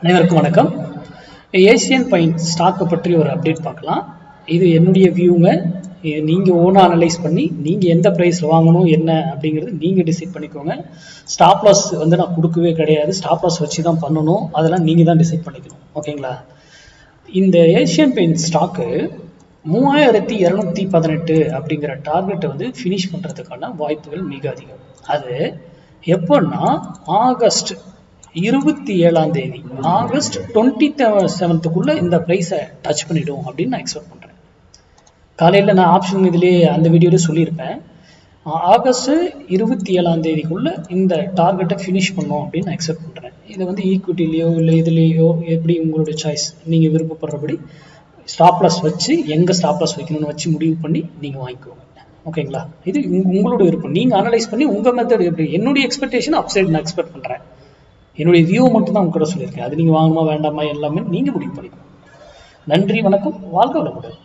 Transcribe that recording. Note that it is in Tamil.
அனைவருக்கும் வணக்கம். ஏசியன் பெயிண்ட் ஸ்டாக்கை பற்றி ஒரு அப்டேட் பார்க்கலாம். இது என்னுடைய வியூங்க. இது நீங்கள் ஓனாக அனலைஸ் பண்ணி நீங்கள் எந்த ப்ரைஸில் வாங்கணும் என்ன அப்படிங்கிறது நீங்கள் டிசைட் பண்ணிக்கோங்க. ஸ்டாப் லாஸ் வந்து நான் கொடுக்கவே கிடையாது. ஸ்டாப் லாஸ் வச்சு தான் பண்ணணும். அதெல்லாம் நீங்கள் தான் டிசைட் பண்ணிக்கணும். ஓகேங்களா? இந்த ஏசியன் பெயிண்ட் ஸ்டாக்கு 3218 அப்படிங்கிற டார்கெட்டை வந்து ஃபினிஷ் பண்ணுறதுக்கான வாய்ப்புகள் மிக அதிகம். அது எப்போன்னா ஆகஸ்ட் 27 ஆகஸ்ட் 27க்குள்ள இந்த ப்ரைஸை டச் பண்ணிடும் அப்படின்னு நான் எக்ஸ்பெக்ட் பண்ணுறேன். காலையில் நான் ஆப்ஷன் இதுலேயே அந்த வீடியோவில் சொல்லியிருப்பேன். ஆகஸ்ட் 27 இந்த டார்கெட்டை ஃபினிஷ் பண்ணோம் அப்படின்னு நான் எக்ஸ்பெக்ட் பண்ணுறேன். இதை வந்து ஈக்விட்டிலேயோ இல்லை இதுலேயோ எப்படி உங்களுடைய சாய்ஸ், நீங்கள் விருப்பப்படுறபடி ஸ்டாப் லாஸ் வச்சு எங்கே ஸ்டாப் லாஸ் வைக்கணும்னு வச்சு முடிவு பண்ணி நீங்கள் வாங்கிக்கோங்க. ஓகேங்களா? இது உங்களோட விருப்பம். நீங்கள் அனலைஸ் பண்ணி உங்கள் மெத்தட் எப்படி. என்னுடைய எக்ஸ்பெக்டேஷன் அப்சைட் நான் எக்ஸ்பெக்ட் பண்ணுறேன். என்னுடைய வியூ மட்டும் தான் உங்ககிட்ட சொல்லியிருக்கேன். அது நீங்கள் வாங்கணுமா வேண்டாமா எல்லாமே நீங்கள் முடிவு பண்ணிக்கணும். நன்றி, வணக்கம், வாழ்க வளமுடன்.